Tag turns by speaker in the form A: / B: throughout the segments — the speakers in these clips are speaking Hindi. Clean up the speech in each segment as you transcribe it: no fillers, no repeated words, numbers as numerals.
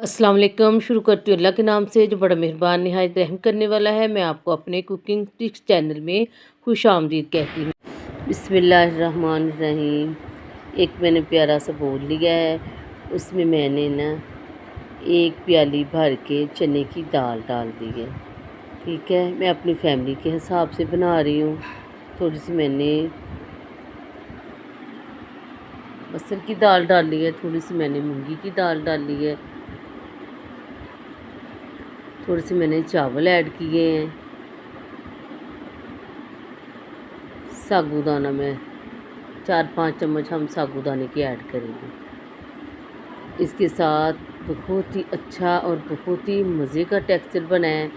A: अस्सलाम वालेकुम। शुरू करती हूँ अल्लाह के नाम से जो बड़ा मेहरबान निहायत रहम करने वाला है। मैं आपको अपने कुकिंग टिप्स चैनल में खुश आमदीद कहती हूँ। बिस्मिल्लाहिर्रहमानिर्रहीम। एक मैंने प्यारा सा बोल लिया है, उसमें मैंने ना एक प्याली भर के चने की दाल डाल दी है। ठीक है, मैं अपनी फैमिली के हिसाब से बना रही हूँ। थोड़ी सी मैंने मसूर की दाल डाली है, थोड़ी सी मैंने मूंगी की दाल डाली है, थोड़ी सी मैंने चावल ऐड किए हैं, साबूदाना में 4-5 चम्मच हम साबूदाने की ऐड करेंगे। इसके साथ बहुत ही अच्छा और बहुत ही मज़े का टेक्सचर बना है।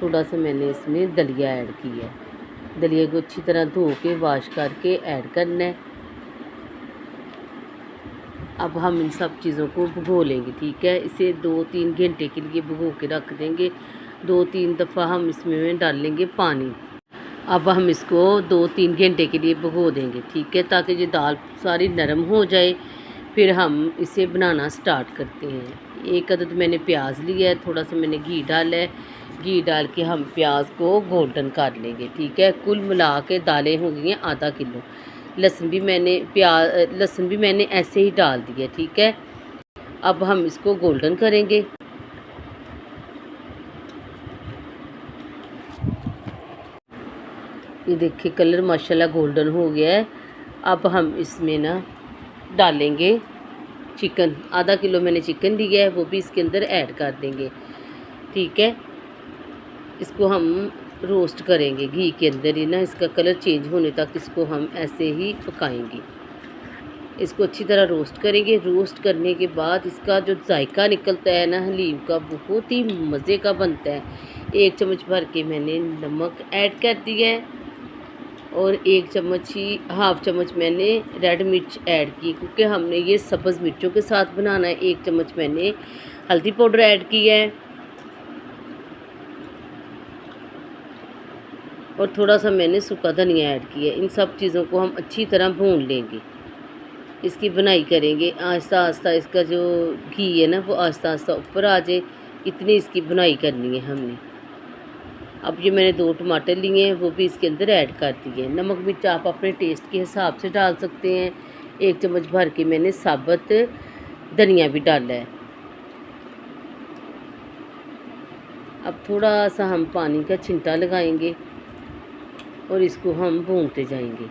A: थोड़ा सा मैंने इसमें दलिया ऐड किया है। दलिया को अच्छी तरह धो के वॉश करके ऐड करना है। अब हम इन सब चीज़ों को भिगो लेंगे। ठीक है, इसे 2-3 घंटे के लिए भिगो के रख देंगे। 2-3 दफ़ा हम इसमें डालेंगे पानी। अब हम इसको 2-3 घंटे के लिए भिगो देंगे। ठीक है, ताकि ये दाल सारी नरम हो जाए। फिर हम इसे बनाना स्टार्ट करते हैं। एक अदद मैंने प्याज लिया है, थोड़ा सा मैंने घी डाला है। घी डाल के हम प्याज को गोल्डन कर लेंगे। ठीक है, कुल मिला के दालें हो गई हैं आधा किलो। लहसुन भी मैंने ऐसे ही डाल दिया। ठीक है, अब हम इसको गोल्डन करेंगे। ये देखिए कलर माशाल्लाह गोल्डन हो गया है। अब हम इसमें ना डालेंगे चिकन। आधा किलो मैंने चिकन लिया है, वो भी इसके अंदर ऐड कर देंगे। ठीक है, इसको हम रोस्ट करेंगे घी के अंदर ही ना, इसका कलर चेंज होने तक इसको हम ऐसे ही पकाएंगे। इसको अच्छी तरह रोस्ट करेंगे। रोस्ट करने के बाद इसका जो जायका निकलता है ना हलीम का, बहुत ही मज़े का बनता है। 1 चम्मच भर के मैंने नमक ऐड कर दिया है और 1 चम्मच ही हाफ़ चम्मच मैंने रेड मिर्च ऐड की, क्योंकि हमने ये सब्ज़ मिर्चों के साथ बनाना है। 1 चम्मच मैंने हल्दी पाउडर ऐड किया है और थोड़ा सा मैंने सूखा धनिया ऐड किया है। इन सब चीज़ों को हम अच्छी तरह भून लेंगे। इसकी बुनाई करेंगे आहिस्ता आहिस्ता। इसका जो घी है ना वो आहिस्ता आहिस्ता ऊपर आ जाए, इतनी इसकी बुनाई करनी है हमने। अब ये मैंने 2 टमाटर लिए हैं, वो भी इसके अंदर ऐड कर दिए। नमक मिर्च आप अपने टेस्ट के हिसाब से डाल सकते हैं। 1 चम्मच भर के मैंने साबुत धनिया भी डाला है। अब थोड़ा सा हम पानी का छिंटा लगाएंगे और इसको हम भूनते जाएंगे।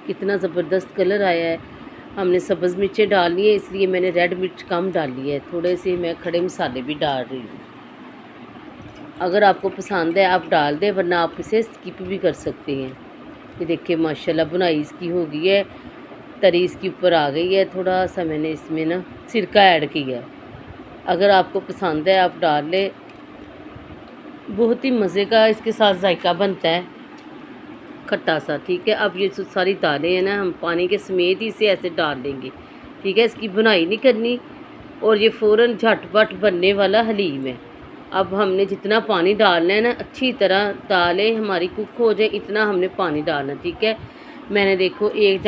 A: कितना ज़बरदस्त कलर आया है। हमने सब्ज़ मिर्चें डाली है, इसलिए मैंने रेड मिर्च कम डाली है। थोड़े से मैं खड़े मसाले भी डाल रही हूँ। अगर आपको पसंद है आप डाल दें, वरना आप इसे स्किप भी कर सकते हैं। ये देखिए माशाल्लाह बुनाई इसकी हो गई है, तरी इसकी ऊपर आ गई है। थोड़ा सा मैंने इसमें ना सिरका ऐड किया है। अगर आपको पसंद है आप डाल लें, बहुत ही मज़े का इसके साथ जायका बनता है, खट्टा सा। ठीक है, अब ये जो सारी दालें हैं ना हम पानी के समेत ही इसे ऐसे डाल देंगे। ठीक है, इसकी बुनाई नहीं करनी और ये फ़ौरन झटपट बनने वाला हलीम है। अब हमने जितना पानी डालना है ना, अच्छी तरह दालें हमारी कुक हो जाए, इतना हमने पानी डालना। ठीक है, मैंने देखो एक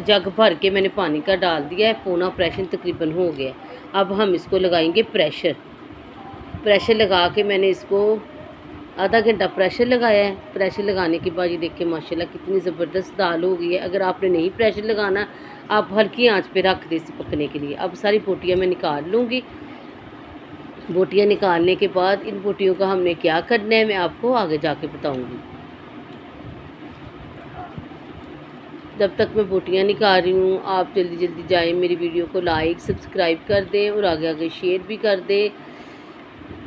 A: जग भर के मैंने पानी का डाल दिया है। पौना प्रेशर तकरीबन हो गया। अब हम इसको लगाएंगे प्रेशर। प्रेशर लगा के मैंने इसको आधा घंटा प्रेशर लगाया है। प्रेशर लगाने के बाद ये देखिए माशाल्लाह कितनी ज़बरदस्त दाल हो गई है। अगर आपने नहीं प्रेशर लगाना, आप हल्की आंच पे रख दें इसे पकने के लिए। अब सारी बोटियाँ मैं निकाल लूँगी। बोटियाँ निकालने के बाद इन बोटियों का हमने क्या करना है मैं आपको आगे जाके बताऊँगी। जब तक मैं बोटियाँ निकाल रही हूँ, आप जल्दी जल्दी जाएँ, मेरी वीडियो को लाइक सब्सक्राइब कर दें और आगे आगे शेयर भी कर दें।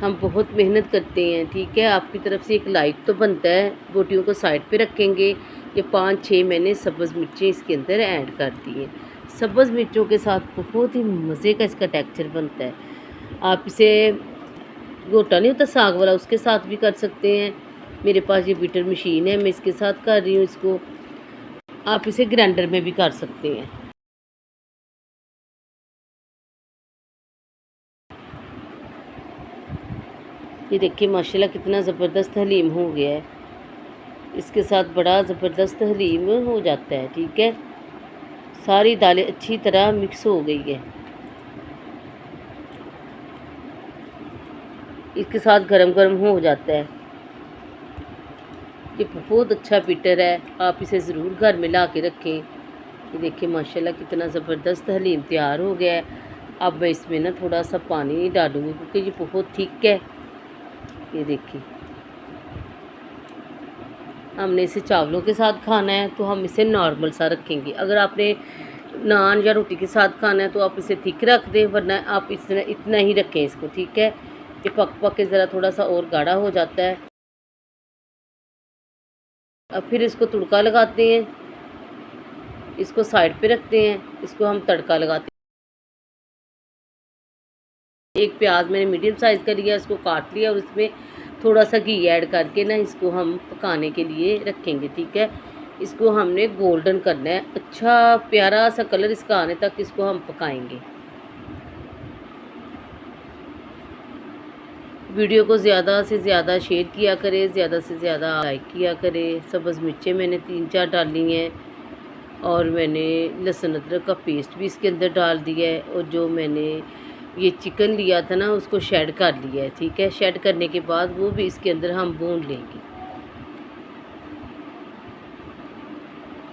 A: हम बहुत मेहनत करते हैं। ठीक है, आपकी तरफ से एक लाइक तो बनता है। बोटियों को साइड पे रखेंगे। ये 5-6 मैंने सब्ज़ मिर्चें इसके अंदर ऐड कर दी हैं। सब्ज़ मिर्चों के साथ बहुत ही मज़े का इसका टेक्सचर बनता है। आप इसे गोटा नहीं होता साग वाला, उसके साथ भी कर सकते हैं। मेरे पास ये बीटर मशीन है, मैं इसके साथ कर रही हूँ इसको। आप इसे ग्राइंडर में भी कर सकते हैं। ये देखिए माशाल्लाह कितना ज़बरदस्त हलीम हो गया है। इसके साथ बड़ा ज़बरदस्त हलीम हो जाता है। ठीक है, सारी दालें अच्छी तरह मिक्स हो गई है। इसके साथ गरम गरम हो जाता है। ये बहुत अच्छा पिटर है, आप इसे ज़रूर घर में ला के रखें। ये देखिए माशाल्लाह कितना ज़बरदस्त हलीम तैयार हो गया है। अब मैं इसमें ना थोड़ा सा पानी नहीं डालूँगी क्योंकि ये बहुत थिक है। ये देखिए, हमने इसे चावलों के साथ खाना है तो हम इसे नॉर्मल सा रखेंगे। अगर आपने नान या रोटी के साथ खाना है तो आप इसे थिक रख दें, वरना आप इतना ही रखें इसको, ठीक है। ये पक पक के ज़रा थोड़ा सा और गाढ़ा हो जाता है। अब फिर इसको तड़का लगाते हैं, इसको साइड पे रखते हैं, इसको हम तड़का लगाते हैं। एक प्याज मैंने मीडियम साइज़ का लिया, इसको काट लिया और इसमें थोड़ा सा घी ऐड करके ना इसको हम पकाने के लिए रखेंगे, ठीक है। इसको हमने गोल्डन करना है, अच्छा प्यारा सा कलर इसका आने तक इसको हम पकाएंगे। वीडियो को ज़्यादा से ज़्यादा शेयर किया करें, ज़्यादा से ज़्यादा लाइक किया करें। सब्ज़ मिर्चें मैंने 3-4 डाली हैं और मैंने लहसुन अदरक का पेस्ट भी इसके अंदर डाल दिया है। और जो मैंने ये चिकन लिया था ना उसको शेड कर लिया है, ठीक है। शेड करने के बाद वो भी इसके अंदर हम भून लेंगे।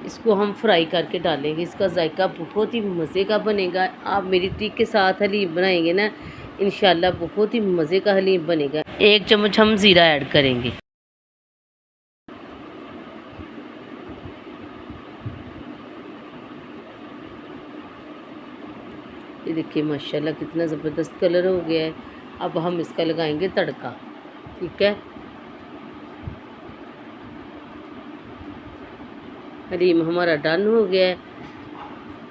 A: इसको हम फ्राई करके डालेंगे, इसका जायका बहुत ही मज़े का बनेगा। आप मेरी ट्रिक के साथ हलीम बनाएंगे ना, इंशाल्लाह बहुत ही मज़े का हलीम बनेगा। 1 चम्मच हम ज़ीरा ऐड करेंगे। ये देखिए माशाल्लाह कितना ज़बरदस्त कलर हो गया है। अब हम इसका लगाएंगे तड़का, ठीक है। हलीम हमारा डन हो गया है।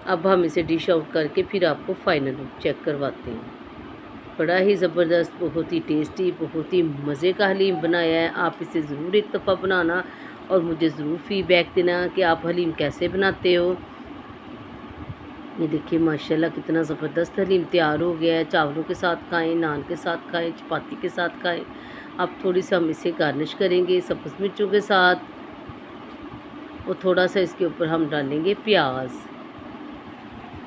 A: अब हम इसे डिश आउट करके फिर आपको फाइनल लुक चेक करवाते हैं। बड़ा ही ज़बरदस्त, बहुत ही टेस्टी, बहुत ही मज़े का हलीम बनाया है। आप इसे ज़रूर एक दफ़ा बनाना और मुझे ज़रूर फ़ीडबैक देना कि आप हलीम कैसे बनाते हो। ये देखिए माशाल्लाह कितना ज़बरदस्त हलीम तैयार हो गया है। चावलों के साथ खाएं, नान के साथ खाएं, चपाती के साथ खाएं। अब थोड़ी सी हम इसे गार्निश करेंगे सब्ज़ मिर्चों के साथ और थोड़ा सा इसके ऊपर हम डालेंगे प्याज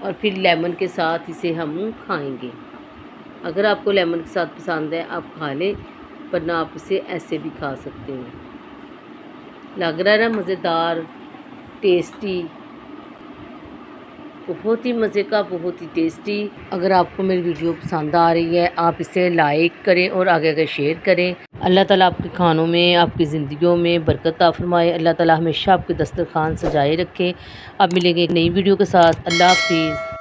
A: और फिर लेमन के साथ इसे हम खाएंगे। अगर आपको लेमन के साथ पसंद है आप खा लें, वरना आप इसे ऐसे भी खा सकते हैं। लग रहा है ना मज़ेदार, टेस्टी, बहुत ही मज़े का, बहुत ही टेस्टी। अगर आपको मेरी वीडियो पसंद आ रही है आप इसे लाइक करें और आगे आगे शेयर करें। अल्लाह ताला आपके खानों में, आपकी ज़िंदगियों में बरकत अता फरमाए। अल्लाह ताला हमेशा आपके दस्तरखान सजाए रखे। अब मिलेंगे एक नई वीडियो के साथ। अल्लाह हाफिज़।